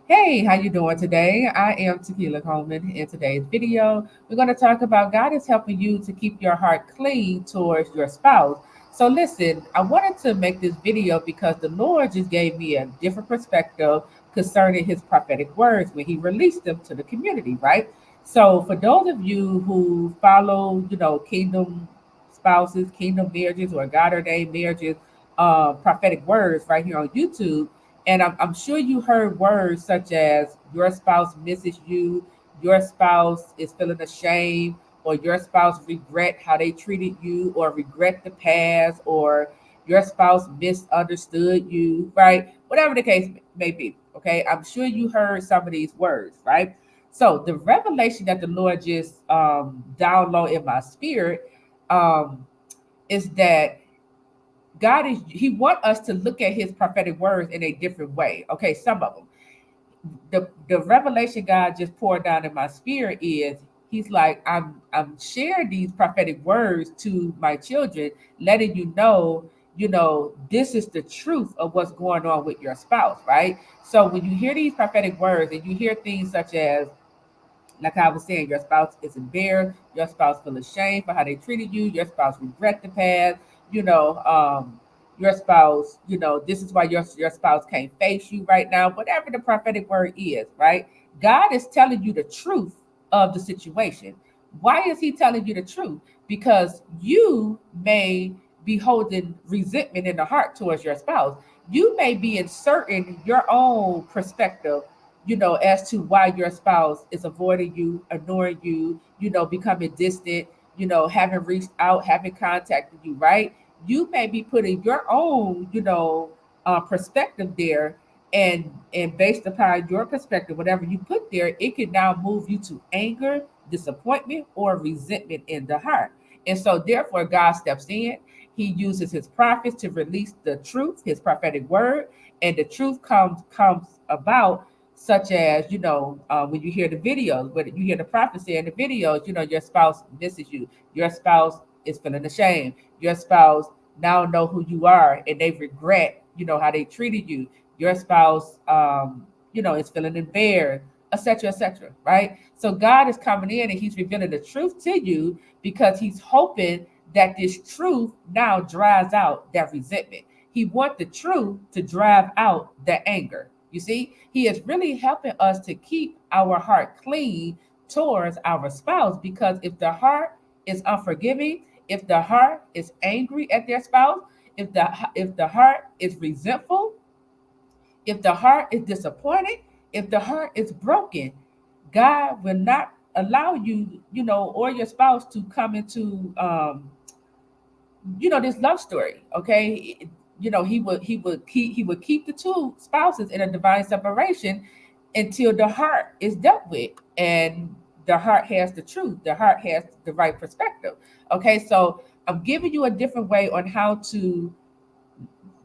Hey, how you doing today? I am Tequila Coleman. In today's video, we're going to talk about God is helping you to keep your heart clean towards your spouse. So listen, I wanted to make this video because the Lord just gave me a different perspective concerning his prophetic words when he released them to the community, right? So for those of you who follow, kingdom spouses, kingdom marriages, or God ordained marriages, prophetic words right here on YouTube, and I'm sure you heard words such as your spouse misses you, your spouse is feeling ashamed, or your spouse regret how they treated you, or regret the past, or your spouse misunderstood you, right? Whatever the case may be, okay? I'm sure you heard some of these words, right? So the revelation that the Lord just download in my spirit um, is that God is He want us to look at His prophetic words in a different way. Okay, some of them. The revelation God just poured down in my spirit is He's like, I'm sharing these prophetic words to my children, letting this is the truth of what's going on with your spouse, right? So when you hear these prophetic words and you hear things such as, like I was saying, your spouse is embarrassed, your spouse feels ashamed for how they treated you, your spouse regret the past, you know, um, your spouse, this is why your spouse can't face you right now, whatever the prophetic word is, right? God is telling you the truth of the situation. Why is he telling you the truth? Because you may be holding resentment in the heart towards your spouse. You may be inserting your own perspective, as to why your spouse is avoiding you, ignoring you, becoming distant, haven't reached out, haven't contacted you, right? You may be putting your own, perspective there, and based upon your perspective, whatever you put there, it can now move you to anger, disappointment, or resentment in the heart. And so, therefore, God steps in. He uses his prophets to release the truth, his prophetic word, and the truth comes about, such as, when you hear the videos, when you hear the prophecy in the videos, your spouse misses you, your spouse is feeling ashamed, your spouse now know who you are and they regret, how they treated you, your spouse, is feeling embarrassed, etc., right? So God is coming in and he's revealing the truth to you because he's hoping that this truth now drives out that resentment. He wants the truth to drive out the anger. You see, he is really helping us to keep our heart clean towards our spouse, because if the heart is unforgiving, if the heart is angry at their spouse, if the heart is resentful, if the heart is disappointed, if the heart is broken, God will not allow you, or your spouse to come into, this love story. Okay, he would keep the two spouses in a divine separation until the heart is dealt with, and the heart has the truth, the heart has the right perspective. Okay, so I'm giving you a different way on how to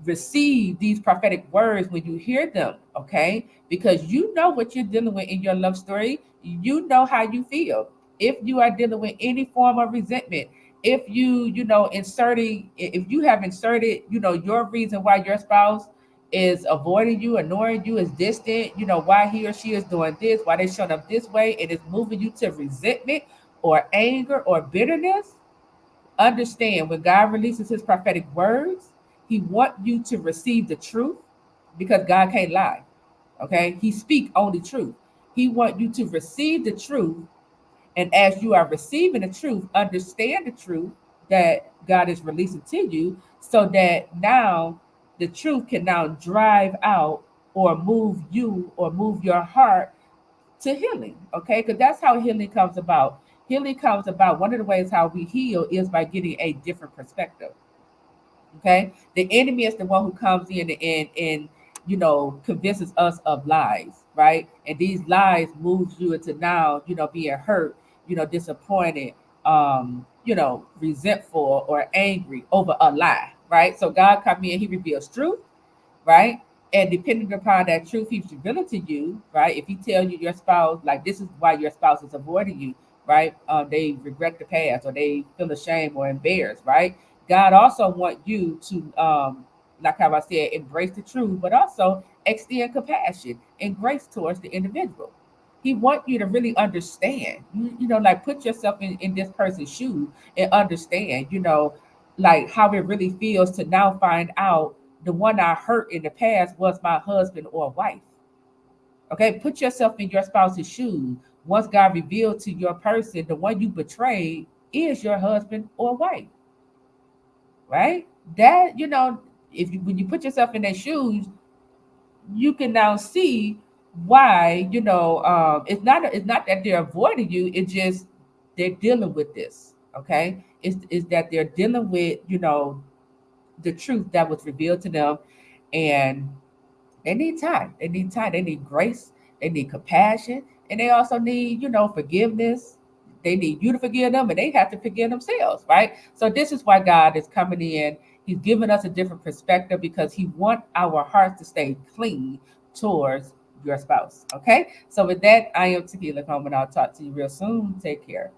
receive these prophetic words when you hear them. Okay, because you know what you're dealing with in your love story, you know how you feel. If you are dealing with any form of resentment, if if you have inserted, your reason why your spouse is avoiding you, ignoring you, is distant, why he or she is doing this, why they showing up this way, and it's moving you to resentment or anger or bitterness. Understand, when God releases his prophetic words, he wants you to receive the truth, because God can't lie. Okay, he speak only truth. He wants you to receive the truth, and as you are receiving the truth, understand the truth that God is releasing to you, so that now the truth can now drive out or move you or move your heart to healing. Okay, because that's how healing comes about. Healing comes about, one of the ways how we heal is by getting a different perspective. Okay, the enemy is the one who comes in and convinces us of lies, right? And these lies moves you into now, being hurt, disappointed, resentful or angry over a lie, right? So God come in, he reveals truth, right? And depending upon that truth he's revealing to you, right? If he tell you your spouse, like, this is why your spouse is avoiding you, right? They regret the past, or they feel ashamed or embarrassed, right? God also want you to like how I said, embrace the truth, but also extend compassion and grace towards the individual. He wants you to really understand. Like put yourself in this person's shoes and understand, like how it really feels to now find out the one I hurt in the past was my husband or wife. Okay, put yourself in your spouse's shoes. Once God revealed to your person the one you betrayed is your husband or wife, right? That if you when you put yourself in their shoes, you can now see why it's not that they're avoiding you. It's just they're dealing with this. Okay, it's that they're dealing with the truth that was revealed to them, and they need time. They need time. They need grace. They need compassion. And they also need, forgiveness. They need you to forgive them and they have to forgive themselves, right? So this is why God is coming in. He's giving us a different perspective because he wants our hearts to stay clean towards your spouse. Okay. So with that, I am Tequila Coleman. I'll talk to you real soon. Take care.